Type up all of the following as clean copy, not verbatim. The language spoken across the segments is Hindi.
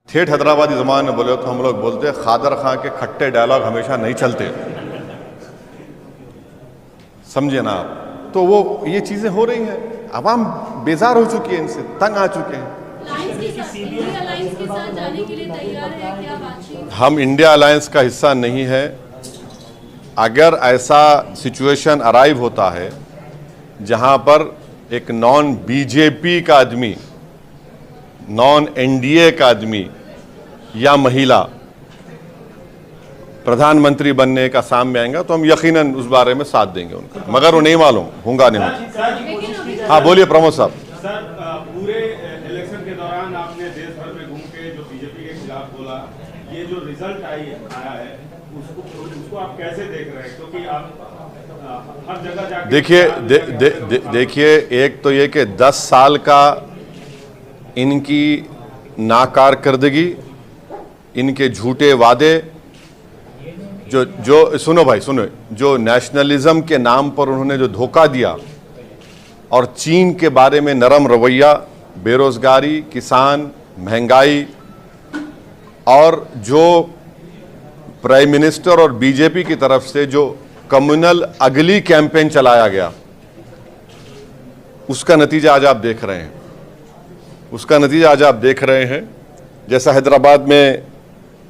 ठेठ हैदराबादी ज़बान में बोले तो हम लोग बोलते हैं खादर खां के खट्टे डायलॉग हमेशा नहीं चलते, समझे ना आप। तो वो ये चीज़ें हो रही हैं, आवाम बेजार हो चुकी है, इनसे तंग आ चुके हैं। हम इंडिया अलायंस का हिस्सा नहीं है। अगर ऐसा सिचुएशन अराइव होता है जहां पर एक नॉन बीजेपी का आदमी, नॉन एनडीए का आदमी या महिला प्रधानमंत्री बनने का सामने आएगा तो हम यकीनन उस बारे में साथ देंगे उनका, मगर वो नहीं मालूम होगा नहीं। हाँ बोलिए प्रमोद साहब। सर, पूरे इलेक्शन के दौरान आपने देश भर में घूम के जो बीजेपी के खिलाफ बोला, ये जो रिजल्ट आया है उसको आप कैसे देख रहे हैं? क्योंकि आप हर जगह जाके देखिए एक तो ये कि 10 साल का इनकी नाकारकर्दगी, इनके झूठे वादे, जो सुनो भाई सुनो, जो नेशनलिज्म के नाम पर उन्होंने जो धोखा दिया और चीन के बारे में नरम रवैया, बेरोजगारी, किसान, महंगाई, और जो प्राइम मिनिस्टर और बीजेपी की तरफ से जो कम्युनल अगली कैंपेन चलाया गया, उसका नतीजा आज आप देख रहे हैं। उसका नतीजा आज आप देख रहे हैं। जैसा हैदराबाद में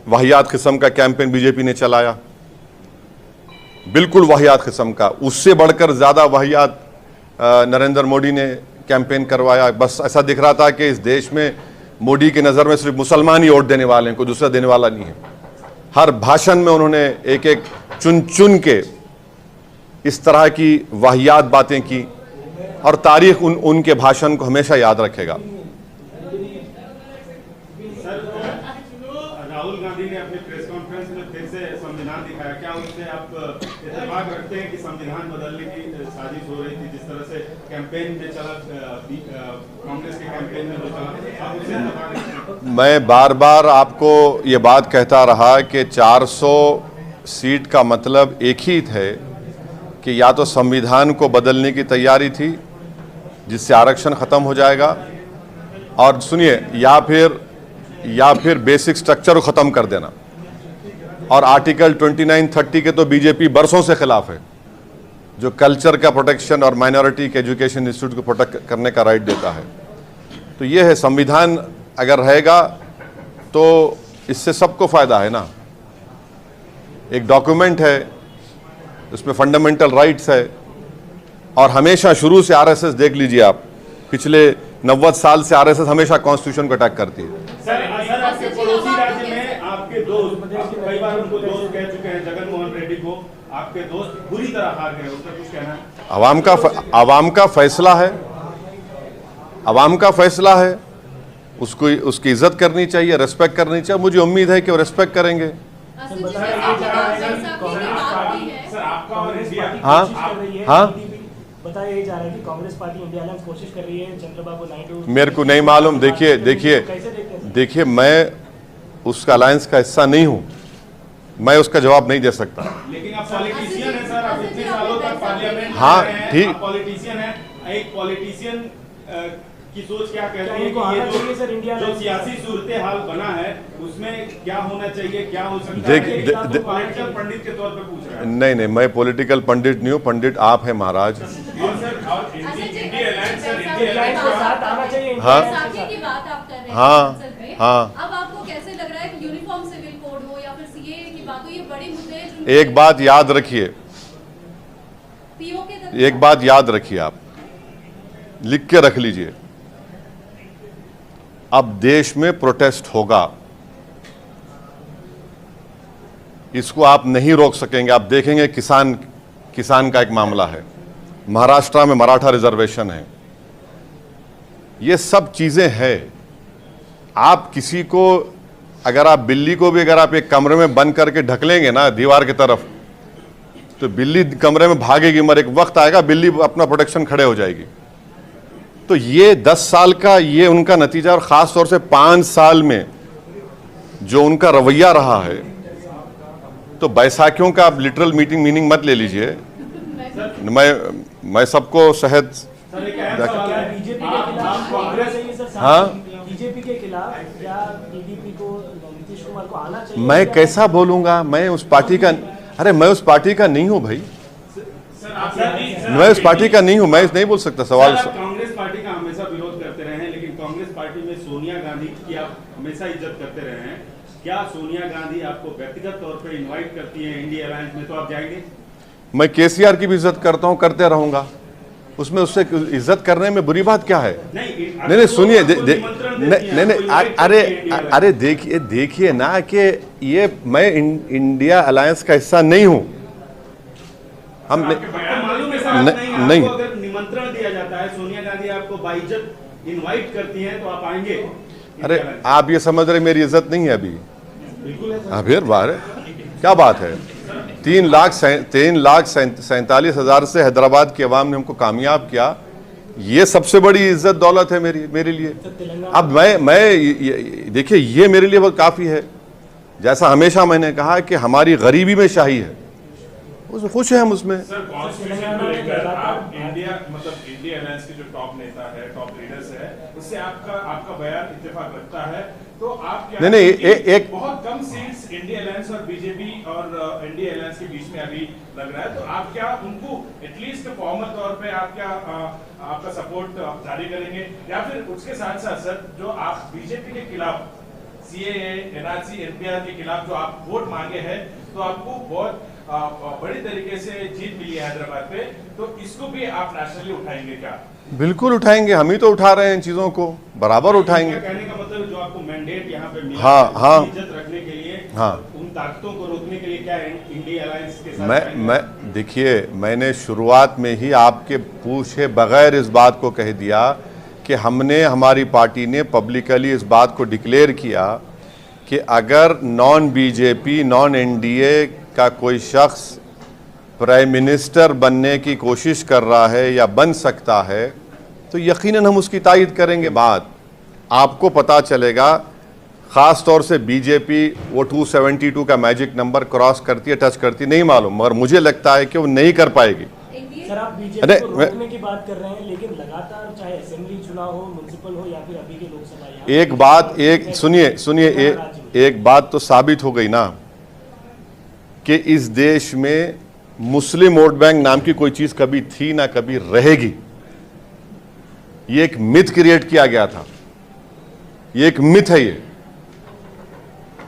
वाहियात किस्म का कैंपेन बीजेपी ने चलाया, बिल्कुल वाहियात किस्म का, उससे बढ़कर ज़्यादा वाहियात नरेंद्र मोदी ने कैंपेन करवाया। बस ऐसा दिख रहा था कि इस देश में मोदी की नज़र में सिर्फ मुसलमान ही वोट देने वाले हैं, कोई दूसरा देने वाला नहीं है। हर भाषण में उन्होंने एक एक चुन चुन के इस तरह की वाहियात बातें की, और तारीख उनके भाषण को हमेशा याद रखेगा। राहुल गांधी ने अपने प्रेस कॉन्फ्रेंस में फिर से संविधान दिखाया, क्या उससे आप इत्तेफाक रखते हैं कि संविधान बदलने की साजिश हो रही थी? जिस तरह से कैंपेन में चला, कांग्रेस के कैंपेन में जो चला, आप उससे इत्तेफाक रखते हैं? मैं बार बार आपको ये बात कहता रहा कि 400 सीट का मतलब एक ही थे कि या तो संविधान को बदलने की तैयारी थी जिससे आरक्षण खत्म हो जाएगा, और सुनिए, या फिर बेसिक स्ट्रक्चर को ख़त्म कर देना। और आर्टिकल 29-30 के तो बीजेपी बरसों से खिलाफ है, जो कल्चर का प्रोटेक्शन और माइनॉरिटी के एजुकेशन इंस्टीट्यूट को प्रोटेक्ट करने का राइट देता है। तो ये है, संविधान अगर रहेगा तो इससे सबको फ़ायदा है ना। एक डॉक्यूमेंट है, उसमें फंडामेंटल राइट्स है, और हमेशा शुरू से आरएसएस देख लीजिए आप, पिछले 90 साल से आरएसएस हमेशा कॉन्स्टिट्यूशन को अटैक करती है। सर, आपके पड़ोसी राज्य में आपके दोस्त, कई बार उनको दोस्त कह चुके हैं, जगन मोहन रेड्डी को आपके दोस्त बुरी तरह हार गए, उसका कुछ कहना है? आवाम का फैसला है, आवाम का फैसला है, उसको उसकी इज्जत करनी चाहिए, रेस्पेक्ट करनी चाहिए। मुझे उम्मीद है कि वो रेस्पेक्ट करेंगे। हाँ हाँ, बताया जा रहा है कि कांग्रेस पार्टी इंडिया अलायंस कोशिश कर रही है, चंद्रबाबू नायडू। मेरे को नहीं मालूम। देखिए मैं उसका अलायंस का हिस्सा नहीं हूं, मैं उसका जवाब नहीं दे सकता। लेकिन आप पॉलिटिशियन हैं सर, आप इतने सालों तक पार्लियामेंट में हाँ रहे हैं, ठीक, आप पॉलिटिशियन हैं। एक पॉलिटिशियन की सोच क्या कहती है कि ये जो सियासी सूरत हाल बना है उसमें क्या होना चाहिए, क्या हो सकता है? पॉलिटिकल पंडित के तौर पे पूछ रहा है। नहीं, मैं पॉलिटिकल पंडित नहीं हूँ, पंडित आप हैं महाराज। हाँ हाँ हाँ। अब आपको कैसे लग रहा है कि यूनिफॉर्म सिविल कोड हो या फिर सीएए की बात हो, ये बड़ी मुद्दे हैं। एक बात याद रखिए, एक बात याद रखिए, आप लिख के रख लीजिए, अब देश में प्रोटेस्ट होगा, इसको आप नहीं रोक सकेंगे। आप देखेंगे किसान का एक मामला है, महाराष्ट्र में मराठा रिजर्वेशन है, ये सब चीजें हैं। आप किसी को, अगर आप बिल्ली को भी अगर आप एक कमरे में बंद करके ढक लेंगे ना दीवार की तरफ, तो बिल्ली कमरे में भागेगी, मगर एक वक्त आएगा बिल्ली अपना प्रोटेक्शन खड़े हो जाएगी। तो ये 10 साल का ये उनका नतीजा, और ख़ास तौर से 5 साल में जो उनका रवैया रहा है, तो बैसाखियों का आप लिटरल मीनिंग मत ले लीजिए। मैं सबको शहद, हाँ बीजेपी के खिलाफ क्या टीडीपी को, नीतीश कुमार को आना चाहिए? मैं कैसा बोलूंगा? मैं उस पार्टी का, अरे मैं उस पार्टी का नहीं हूं भाई, मैं उस पार्टी का नहीं हूं, मैं नहीं बोल सकता। सवाल सर, आप कांग्रेस पार्टी का हमेशा विरोध करते रहे हैं, लेकिन कांग्रेस पार्टी में सोनिया गांधी की आप हमेशा इज्जत करते रहे हैं। क्या सोनिया गांधी आपको व्यक्तिगत तौर पे इनवाइट करती है इंडिया अलायंस में, तो आप जाएंगे? मैं केसीआर की भी इज्जत करता हूं, करते रहूंगा। उसमें उससे इज्जत करने में बुरी बात क्या है? नहीं, सुनिए, नहीं, अरे देखिए ना कि ये मैं इंडिया अलायंस का हिस्सा नहीं हूं। हम नहीं, अगर निमंत्रण दिया जाता है, सोनिया गांधी आपको बाइज्जत इनवाइट करती हैं, तो आप आएंगे? अरे आप ये समझ रहे मेरी इज्जत नहीं है अभी? बिल्कुल है सर। हाँ, फिर बाहर क्या बात है? 3,47,000 से हैदराबाद की आवाम ने हमको कामयाब किया, ये सबसे बड़ी इज्जत दौलत है मेरे लिए। अब मैं देखिए, ये मेरे लिए बहुत काफ़ी है। जैसा हमेशा मैंने कहा कि हमारी गरीबी में शाही है, उसमें खुश हैं हम उसमें। सर, कॉन्स्टिट्यूशन को लेकर आप इंडिया अलायंस के जो टॉप नेता है, टॉप लीडर्स है, उससे आपका बयान इत्तेफाक रखता है, तो आप क्या नहीं, एक बहुत कम सीट्स इंडिया अलायंस और बीजेपी और इंडिया अलायंस के बीच में अभी लग रहा है, तो आप क्या उनको एटलीस्ट फॉर्मल तौर पे आप क्या आपका सपोर्ट जारी करेंगे, या फिर उसके साथ साथ सर जो आप बीजेपी के खिलाफ सीएए, एनआरसी, एनपीआर के खिलाफ जो आप वोट मांगे हैं, तो आपको बहुत बड़ी तरीके से जीत मिली है हैदराबाद पे, तो इसको भी आप नेशनली उठाएंगे क्या? बिल्कुल उठाएंगे, हम ही तो उठा रहे हैं इन चीजों को, बराबर उठाएंगे। कहने का मतलब जो आपको मैंडेट यहाँ पे मिला, हाँ, इज्जत रखने के लिए, हाँ, उन ताकतों को रोकने के लिए क्या इंडिया अलायंस के साथ मैं देखिए, मैंने शुरुआत में ही आपके पूछे बगैर इस बात को कह दिया कि हमने, हमारी पार्टी ने पब्लिकली इस बात को डिक्लेयर किया कि अगर नॉन बीजेपी, नॉन एनडीए का कोई शख्स प्राइम मिनिस्टर बनने की कोशिश कर रहा है या बन सकता है, तो यकीनन हम उसकी तायद करेंगे। बात आपको पता चलेगा, ख़ास तौर से बीजेपी वो 272 का मैजिक नंबर क्रॉस करती है, टच करती, नहीं मालूम, मगर मुझे लगता है कि वो नहीं कर पाएगी। सर, आप बीजेपी को रोकने की बात कर रहे हैं, लेकिन लगातार चाहे असेंबली चुनाव हो, म्युनिसिपल हो या फिर अभी के लोकसभा, एक बात, सुनिए, एक बात तो साबित हो गई ना कि इस देश में मुस्लिम वोट बैंक नाम की कोई चीज कभी थी ना कभी रहेगी। ये एक मिथ क्रिएट किया गया था, ये एक मिथ है। ये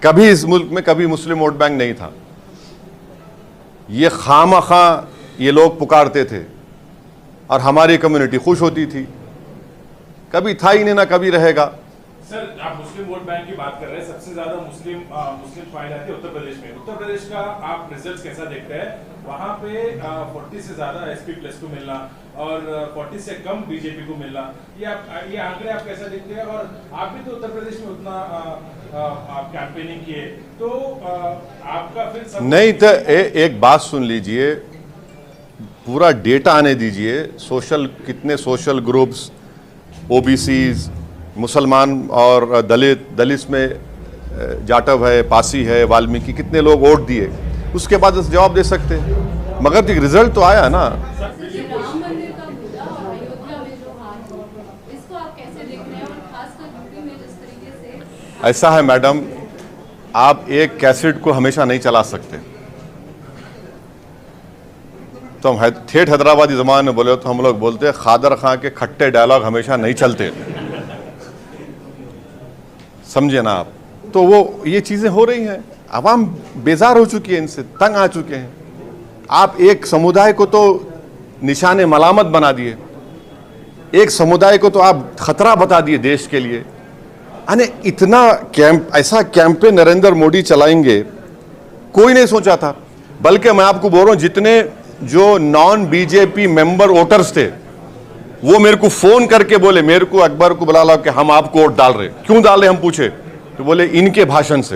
कभी इस मुल्क में कभी मुस्लिम वोट बैंक नहीं था। ये खामखा ये लोग पुकारते थे और हमारी कम्युनिटी खुश होती थी। कभी था ही नहीं, ना कभी रहेगा। सर, आप मुस्लिम वोट बैंक की बात कर रहे हैं, सबसे ज्यादा मुस्लिम पाए जाते हैं उत्तर प्रदेश में। उत्तर प्रदेश का आप रिजल्ट कैसा देखते हैं? वहां पे 40 से ज्यादा एसपी प्लस को मिलना और 40 से कम बीजेपी को मिलना, ये आंकड़े आप कैसा देखते हैं? और आप भी तो उत्तर प्रदेश में उतना आप कैंपेनिंग किए, तो आपका फिर नहीं तो एक बात सुन लीजिए, पूरा डेटा आने दीजिए। कितने सोशल ग्रुप्स, ओबीसीज, मुसलमान और दलित में जाटव है, पासी है, वाल्मीकि, कितने लोग वोट दिए, उसके बाद जवाब दे सकते हैं। मगर रिजल्ट तो आया ना। राम मंदिर का मुद्दा और अयोध्या में जो हार हुआ, इसको आप कैसे देख रहे हैं, और खासकर यूपी में जिस तरीके से? ऐसा है मैडम, आप एक कैसेट को हमेशा नहीं चला सकते। तो हम ठेठ हैदराबादी ज़बान में बोले तो हम लोग बोलते हैं, खादर खां के खट्टे डायलॉग हमेशा नहीं चलते, समझे ना आप। तो वो ये चीज़ें हो रही हैं, आवाम बेजार हो चुकी है, इनसे तंग आ चुके हैं। आप एक समुदाय को तो निशाने मलामत बना दिए, एक समुदाय को तो आप खतरा बता दिए देश के लिए। अने इतना ऐसा कैंपेन नरेंद्र मोदी चलाएंगे, कोई नहीं सोचा था। बल्कि मैं आपको बोल रहा हूं, जितने जो नॉन बीजेपी मेंबर वोटर्स थे, वो मेरे को फोन करके बोले, मेरे को अकबर को बुला लो कि हम आपको वोट डाल रहे। क्यों डाल रहे हम पूछे, तो बोले इनके भाषण से।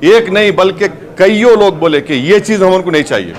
एक नहीं बल्कि कईयों लोग बोले कि ये चीज हमको नहीं चाहिए।